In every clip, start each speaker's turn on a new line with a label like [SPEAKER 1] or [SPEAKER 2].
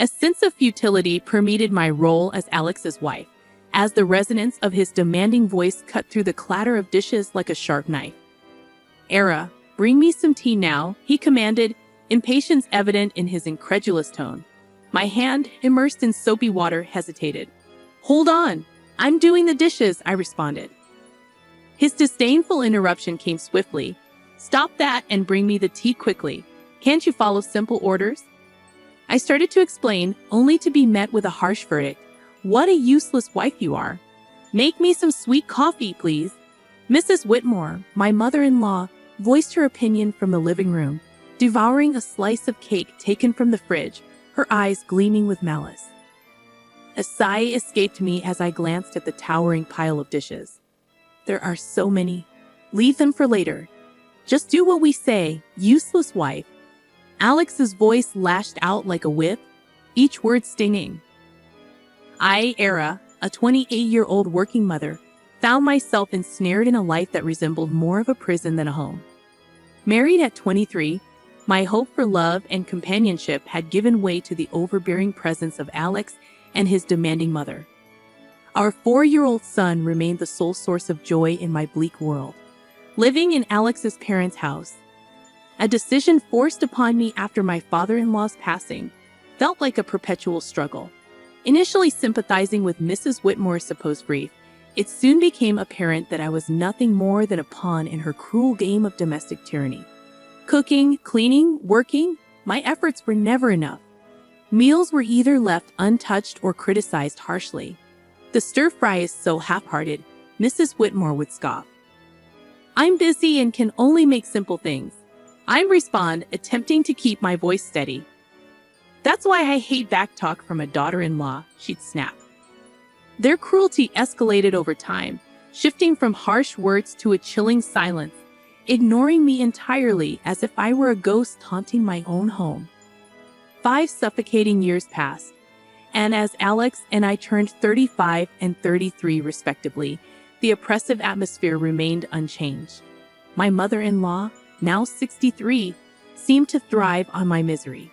[SPEAKER 1] A sense of futility permeated my role as Alex's wife, as the resonance of his demanding voice cut through the clatter of dishes like a sharp knife. "Era, bring me some tea now," he commanded, impatience evident in his incredulous tone. My hand, immersed in soapy water, hesitated. "Hold on, I'm doing the dishes," I responded. His disdainful interruption came swiftly. "Stop that and bring me the tea quickly. Can't you follow simple orders?" I started to explain, only to be met with a harsh verdict. "What a useless wife you are. Make me some sweet coffee, please." Mrs. Whitmore, my mother-in-law, voiced her opinion from the living room, devouring a slice of cake taken from the fridge, her eyes gleaming with malice. A sigh escaped me as I glanced at the towering pile of dishes. "There are so many. Leave them for later. Just do what we say, useless wife." Alex's voice lashed out like a whip, each word stinging. I, Era, a 28-year-old working mother, found myself ensnared in a life that resembled more of a prison than a home. Married at 23, my hope for love and companionship had given way to the overbearing presence of Alex and his demanding mother. Our 4-year-old son remained the sole source of joy in my bleak world. Living in Alex's parents' house, a decision forced upon me after my father-in-law's passing, felt like a perpetual struggle. Initially sympathizing with Mrs. Whitmore's supposed grief, it soon became apparent that I was nothing more than a pawn in her cruel game of domestic tyranny. Cooking, cleaning, working, my efforts were never enough. Meals were either left untouched or criticized harshly. "The stir-fry is so half-hearted," Mrs. Whitmore would scoff. "I'm busy and can only make simple things," I'd respond, attempting to keep my voice steady. "That's why I hate backtalk from a daughter-in-law," she'd snap. Their cruelty escalated over time, shifting from harsh words to a chilling silence, ignoring me entirely as if I were a ghost haunting my own home. 5 suffocating years passed, and as Alex and I turned 35 and 33 respectively, the oppressive atmosphere remained unchanged. My mother-in-law, now 63, seemed to thrive on my misery.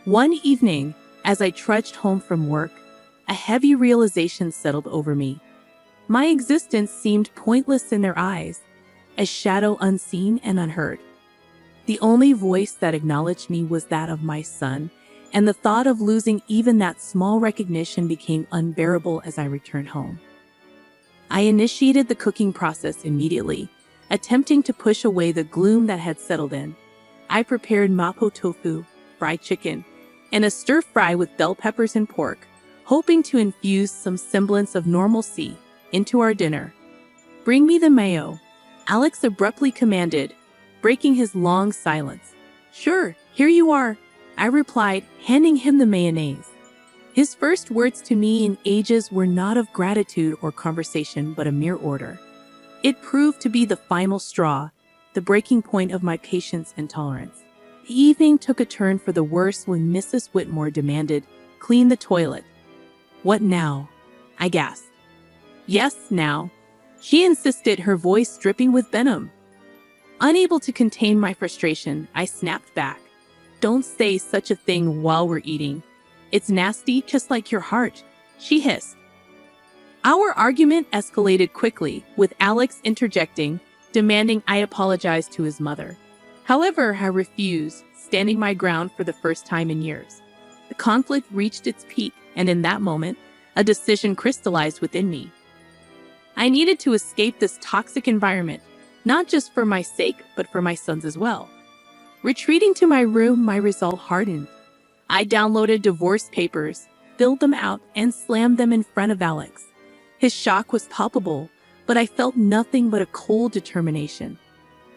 [SPEAKER 1] One evening, as I trudged home from work, a heavy realization settled over me. My existence seemed pointless in their eyes, a shadow unseen and unheard. The only voice that acknowledged me was that of my son, and the thought of losing even that small recognition became unbearable as I returned home. I initiated the cooking process immediately, attempting to push away the gloom that had settled in. I prepared mapo tofu, fried chicken, and a stir-fry with bell peppers and pork, hoping to infuse some semblance of normalcy into our dinner. "Bring me the mayo," Alex abruptly commanded, breaking his long silence. "Sure, here you are," I replied, handing him the mayonnaise. His first words to me in ages were not of gratitude or conversation, but a mere order. It proved to be the final straw, the breaking point of my patience and tolerance. The evening took a turn for the worse when Mrs. Whitmore demanded, "Clean the toilet." "What now?" I gasped. "Yes, now," she insisted, her voice dripping with venom. Unable to contain my frustration, I snapped back. "Don't say such a thing while we're eating. It's nasty, just like your heart," she hissed. Our argument escalated quickly, with Alex interjecting, demanding I apologize to his mother. However, I refused, standing my ground for the first time in years. The conflict reached its peak, and in that moment, a decision crystallized within me. I needed to escape this toxic environment, not just for my sake, but for my son's as well. Retreating to my room, my resolve hardened. I downloaded divorce papers, filled them out, and slammed them in front of Alex. His shock was palpable, but I felt nothing but a cold determination.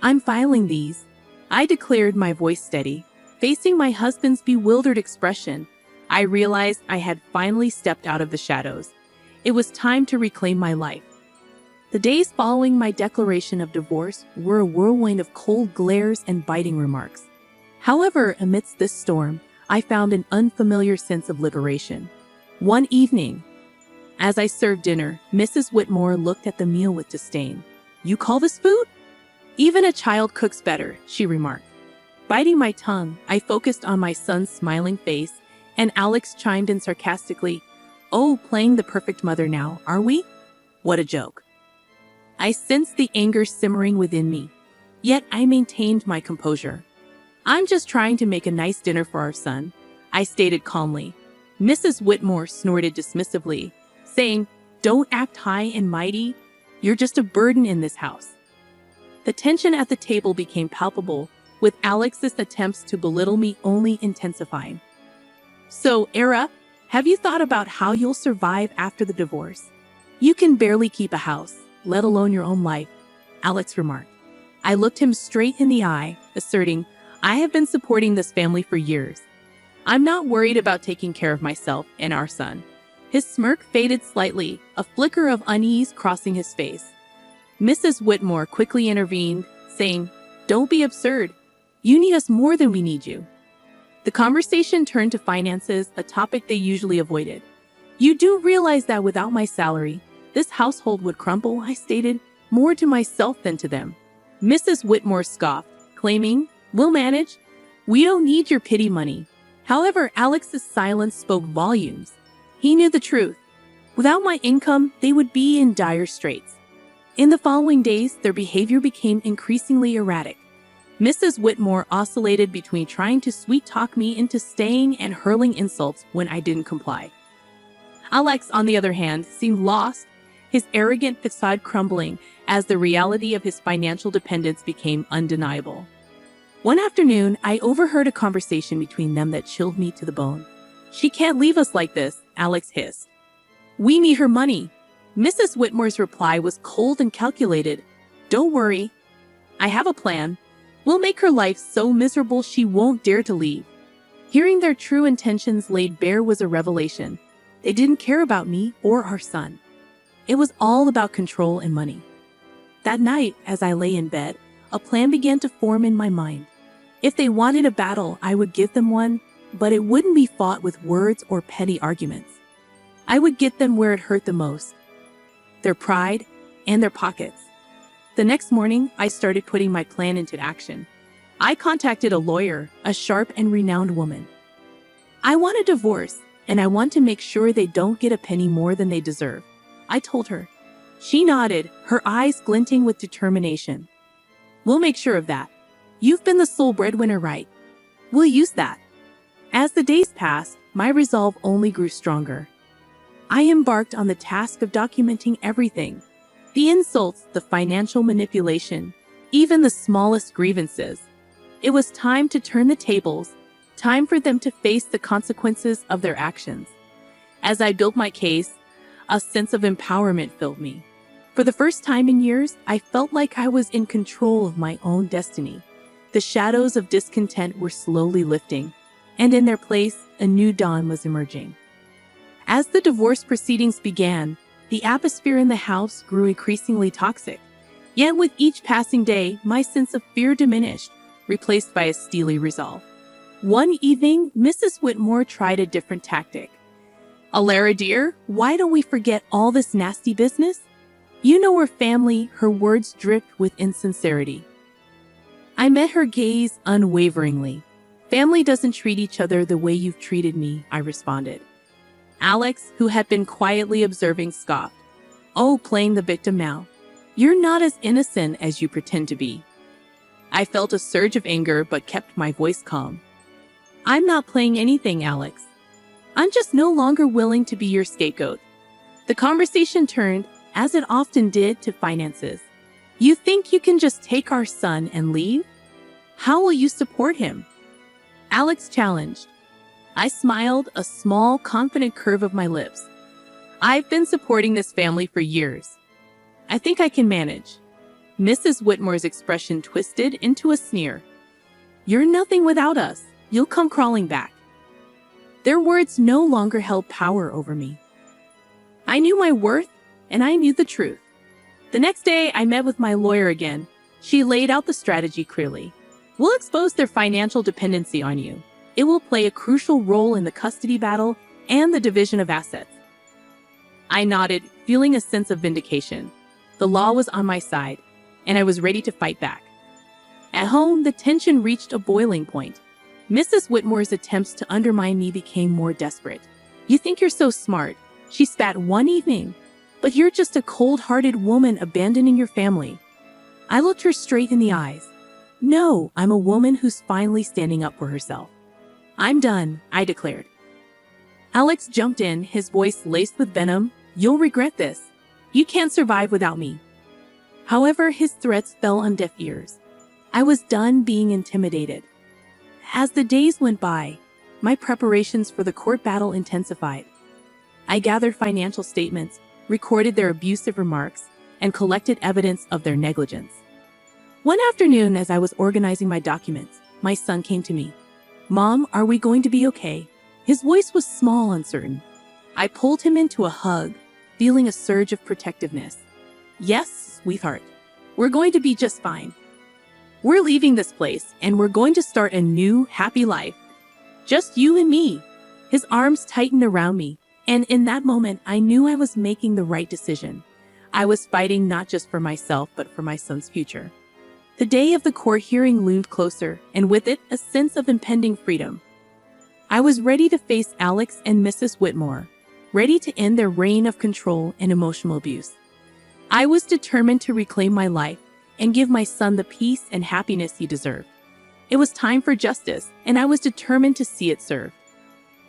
[SPEAKER 1] "I'm filing these," I declared, my voice steady. Facing my husband's bewildered expression, I realized I had finally stepped out of the shadows. It was time to reclaim my life. The days following my declaration of divorce were a whirlwind of cold glares and biting remarks. However, amidst this storm, I found an unfamiliar sense of liberation. One evening, as I served dinner, Mrs. Whitmore looked at the meal with disdain. "You call this food? Even a child cooks better," she remarked. Biting my tongue, I focused on my son's smiling face And Alex chimed in sarcastically, "Oh, playing the perfect mother now, are we? What a joke." I sensed the anger simmering within me, yet I maintained my composure. "I'm just trying to make a nice dinner for our son," I stated calmly. Mrs. Whitmore snorted dismissively, saying, "Don't act high and mighty. You're just a burden in this house." The tension at the table became palpable, with Alex's attempts to belittle me only intensifying. "So, Era, have you thought about how you'll survive after the divorce? You can barely keep a house, let alone your own life," Alex remarked. I looked him straight in the eye, asserting, "I have been supporting this family for years. I'm not worried about taking care of myself and our son." His smirk faded slightly, a flicker of unease crossing his face. Mrs. Whitmore quickly intervened, saying, "Don't be absurd. You need us more than we need you." The conversation turned to finances, a topic they usually avoided. "You do realize that without my salary, this household would crumble," I stated, more to myself than to them. Mrs. Whitmore scoffed, claiming, "We'll manage. We don't need your pity money." However, Alex's silence spoke volumes. He knew the truth. Without my income, they would be in dire straits. In the following days, their behavior became increasingly erratic. Mrs. Whitmore oscillated between trying to sweet-talk me into staying and hurling insults when I didn't comply. Alex, on the other hand, seemed lost, his arrogant facade crumbling as the reality of his financial dependence became undeniable. One afternoon, I overheard a conversation between them that chilled me to the bone. "She can't leave us like this," Alex hissed. "We need her money." Mrs. Whitmore's reply was cold and calculated. "Don't worry. I have a plan. We'll make her life so miserable she won't dare to leave." Hearing their true intentions laid bare was a revelation. They didn't care about me or our son. It was all about control and money. That night, as I lay in bed, a plan began to form in my mind. If they wanted a battle, I would give them one, but it wouldn't be fought with words or petty arguments. I would get them where it hurt the most: their pride and their pockets. The next morning, I started putting my plan into action. I contacted a lawyer, a sharp and renowned woman. "I want a divorce, and I want to make sure they don't get a penny more than they deserve," I told her. She nodded, her eyes glinting with determination. "We'll make sure of that. You've been the sole breadwinner, right? We'll use that." As the days passed, my resolve only grew stronger. I embarked on the task of documenting everything: the insults, the financial manipulation, even the smallest grievances. It was time to turn the tables, time for them to face the consequences of their actions. As I built my case, a sense of empowerment filled me. For the first time in years, I felt like I was in control of my own destiny. The shadows of discontent were slowly lifting, and in their place, a new dawn was emerging. As the divorce proceedings began, the atmosphere in the house grew increasingly toxic. Yet with each passing day, my sense of fear diminished, replaced by a steely resolve. One evening, Mrs. Whitmore tried a different tactic. "Alara, dear, why don't we forget all this nasty business? You know we're family," her words dripped with insincerity. I met her gaze unwaveringly. "Family doesn't treat each other the way you've treated me," I responded. Alex, who had been quietly observing, scoffed. "Oh, playing the victim now. You're not as innocent as you pretend to be." I felt a surge of anger but kept my voice calm. "I'm not playing anything, Alex. I'm just no longer willing to be your scapegoat." The conversation turned, as it often did, to finances. "You think you can just take our son and leave? How will you support him?" Alex challenged. I smiled, a small, confident curve of my lips. "I've been supporting this family for years. I think I can manage." Mrs. Whitmore's expression twisted into a sneer. "You're nothing without us. You'll come crawling back." Their words no longer held power over me. I knew my worth, and I knew the truth. The next day, I met with my lawyer again. She laid out the strategy clearly. "We'll expose their financial dependency on you. It will play a crucial role in the custody battle and the division of assets." I nodded, feeling a sense of vindication. The law was on my side, and I was ready to fight back. At home, the tension reached a boiling point. Mrs. Whitmore's attempts to undermine me became more desperate. "You think you're so smart," she spat one evening, "but you're just a cold-hearted woman abandoning your family." I looked her straight in the eyes. "No, I'm a woman who's finally standing up for herself." "I'm done," I declared. Alex jumped in, his voice laced with venom. "You'll regret this. You can't survive without me." However, his threats fell on deaf ears. I was done being intimidated. As the days went by, my preparations for the court battle intensified. I gathered financial statements, recorded their abusive remarks, and collected evidence of their negligence. One afternoon, as I was organizing my documents, my son came to me. "Mom, are we going to be okay?" His voice was small, uncertain. I pulled him into a hug, feeling a surge of protectiveness. "Yes, sweetheart, we're going to be just fine. We're leaving this place, and we're going to start a new, happy life. Just you and me." His arms tightened around me, and in that moment, I knew I was making the right decision. I was fighting not just for myself, but for my son's future. The day of the court hearing loomed closer, and with it, a sense of impending freedom. I was ready to face Alex and Mrs. Whitmore, ready to end their reign of control and emotional abuse. I was determined to reclaim my life and give my son the peace and happiness he deserved. It was time for justice, and I was determined to see it served.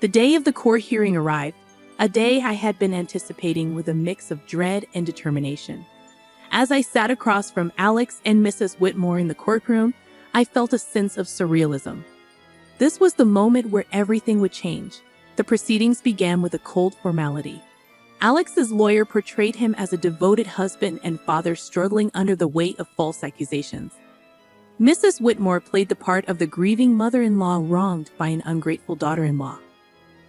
[SPEAKER 1] The day of the court hearing arrived, a day I had been anticipating with a mix of dread and determination. As I sat across from Alex and Mrs. Whitmore in the courtroom, I felt a sense of surrealism. This was the moment where everything would change. The proceedings began with a cold formality. Alex's lawyer portrayed him as a devoted husband and father struggling under the weight of false accusations. Mrs. Whitmore played the part of the grieving mother-in-law wronged by an ungrateful daughter-in-law.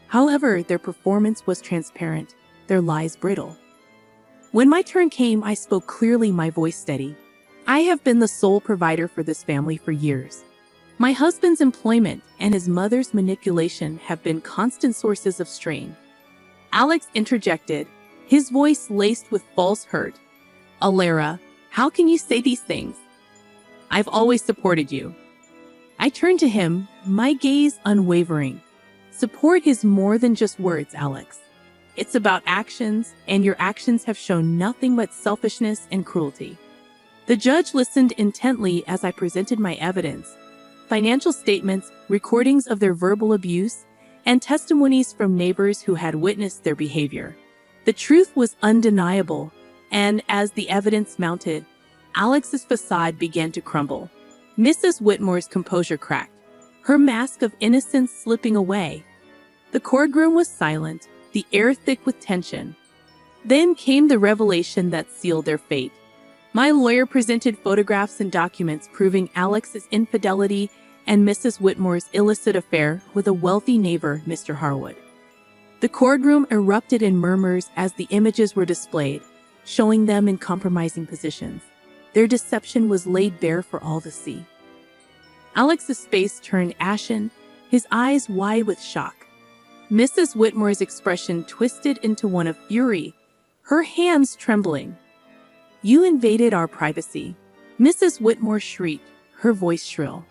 [SPEAKER 1] However, their performance was transparent, their lies brittle. When my turn came, I spoke clearly, my voice steady. "I have been the sole provider for this family for years. My husband's employment and his mother's manipulation have been constant sources of strain." Alex interjected, his voice laced with false hurt. "Alara, how can you say these things? I've always supported you." I turned to him, my gaze unwavering. "Support is more than just words, Alex. It's about actions, and your actions have shown nothing but selfishness and cruelty." The judge listened intently as I presented my evidence: financial statements, recordings of their verbal abuse, and testimonies from neighbors who had witnessed their behavior. The truth was undeniable, and as the evidence mounted, Alex's facade began to crumble. Mrs. Whitmore's composure cracked, her mask of innocence slipping away. The courtroom was silent, the air thick with tension. Then came the revelation that sealed their fate. My lawyer presented photographs and documents proving Alex's infidelity and Mrs. Whitmore's illicit affair with a wealthy neighbor, Mr. Harwood. The courtroom erupted in murmurs as the images were displayed, showing them in compromising positions. Their deception was laid bare for all to see. Alex's face turned ashen, his eyes wide with shock. Mrs. Whitmore's expression twisted into one of fury, her hands trembling. "You invaded our privacy," Mrs. Whitmore shrieked, her voice shrill.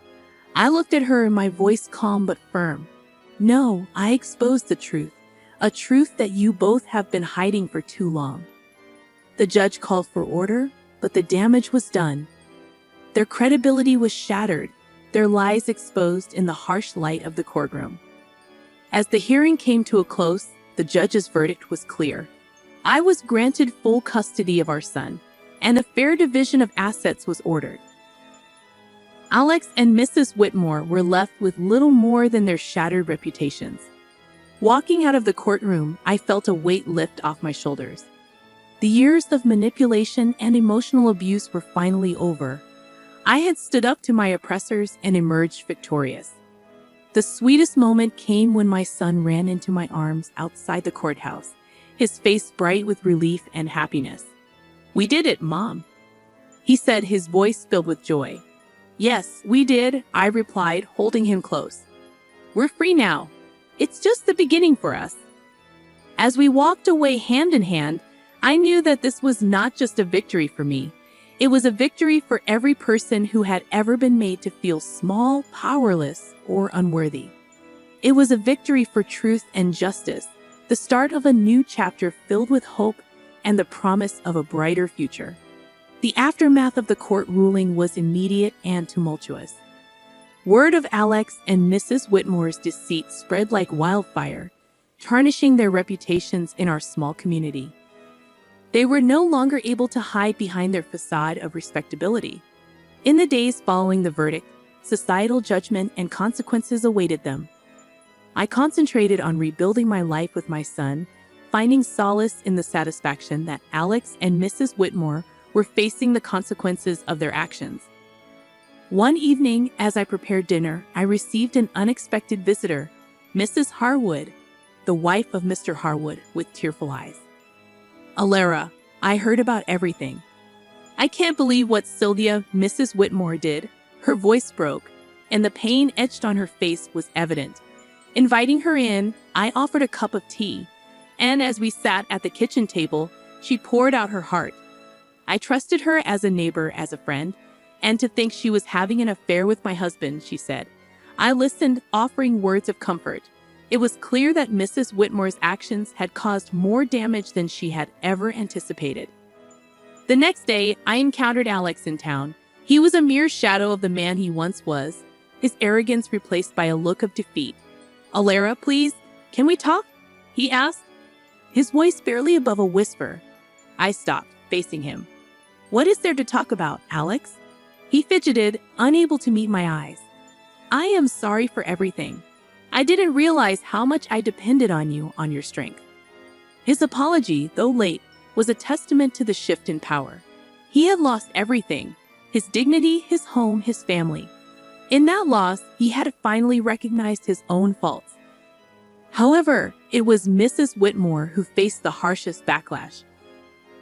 [SPEAKER 1] I looked at her, my voice calm but firm. "No, I exposed the truth, a truth that you both have been hiding for too long." The judge called for order, but the damage was done. Their credibility was shattered, their lies exposed in the harsh light of the courtroom. As the hearing came to a close, the judge's verdict was clear. I was granted full custody of our son, and a fair division of assets was ordered. Alex and Mrs. Whitmore were left with little more than their shattered reputations. Walking out of the courtroom, I felt a weight lift off my shoulders. The years of manipulation and emotional abuse were finally over. I had stood up to my oppressors and emerged victorious. The sweetest moment came when my son ran into my arms outside the courthouse, his face bright with relief and happiness. "We did it, Mom," he said, his voice filled with joy. "Yes, we did," I replied, holding him close. "We're free now. It's just the beginning for us." As we walked away hand in hand, I knew that this was not just a victory for me. It was a victory for every person who had ever been made to feel small, powerless, or unworthy. It was a victory for truth and justice, the start of a new chapter filled with hope and the promise of a brighter future. The aftermath of the court ruling was immediate and tumultuous. Word of Alex and Mrs. Whitmore's deceit spread like wildfire, tarnishing their reputations in our small community. They were no longer able to hide behind their facade of respectability. In the days following the verdict, societal judgment and consequences awaited them. I concentrated on rebuilding my life with my son, finding solace in the satisfaction that Alex and Mrs. Whitmore were facing the consequences of their actions. One evening, as I prepared dinner, I received an unexpected visitor, Mrs. Harwood, the wife of Mr. Harwood, with tearful eyes. "Alara, I heard about everything. I can't believe what Sylvia, Mrs. Whitmore, did." Her voice broke, and the pain etched on her face was evident. Inviting her in, I offered a cup of tea, and as we sat at the kitchen table, she poured out her heart. I trusted her as a neighbor, as a friend, and to think she was having an affair with my husband, she said. I listened, offering words of comfort. It was clear that Mrs. Whitmore's actions had caused more damage than she had ever anticipated. The next day, I encountered Alex in town. He was a mere shadow of the man he once was, his arrogance replaced by a look of defeat. "Alara, please, can we talk?" he asked, his voice barely above a whisper. I stopped, facing him. "What is there to talk about, Alex?" He fidgeted, unable to meet my eyes. "I am sorry for everything. I didn't realize how much I depended on you, on your strength." His apology, though late, was a testament to the shift in power. He had lost everything: his dignity, his home, his family. In that loss, he had finally recognized his own faults. However, it was Mrs. Whitmore who faced the harshest backlash.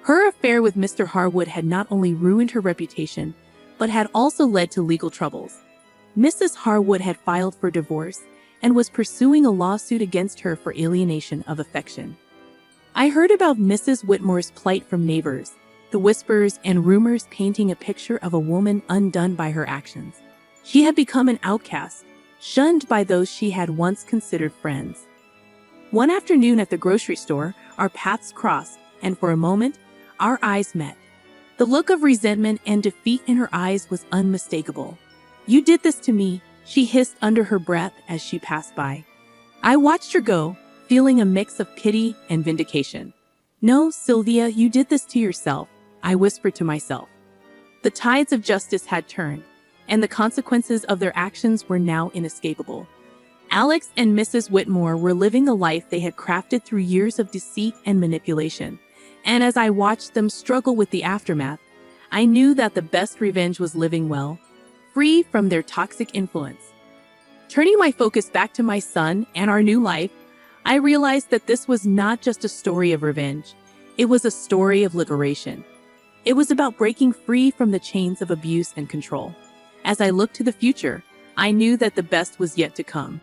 [SPEAKER 1] Her affair with Mr. Harwood had not only ruined her reputation, but had also led to legal troubles. Mrs. Harwood had filed for divorce and was pursuing a lawsuit against her for alienation of affection. I heard about Mrs. Whitmore's plight from neighbors, the whispers and rumors painting a picture of a woman undone by her actions. She had become an outcast, shunned by those she had once considered friends. One afternoon at the grocery store, our paths crossed, and for a moment, our eyes met. The look of resentment and defeat in her eyes was unmistakable. "You did this to me," she hissed under her breath as she passed by. I watched her go, feeling a mix of pity and vindication. "No, Sylvia, you did this to yourself," I whispered to myself. The tides of justice had turned, and the consequences of their actions were now inescapable. Alex and Mrs. Whitmore were living the life they had crafted through years of deceit and manipulation, and as I watched them struggle with the aftermath, I knew that the best revenge was living well, free from their toxic influence. Turning my focus back to my son and our new life, I realized that this was not just a story of revenge. It was a story of liberation. It was about breaking free from the chains of abuse and control. As I looked to the future, I knew that the best was yet to come.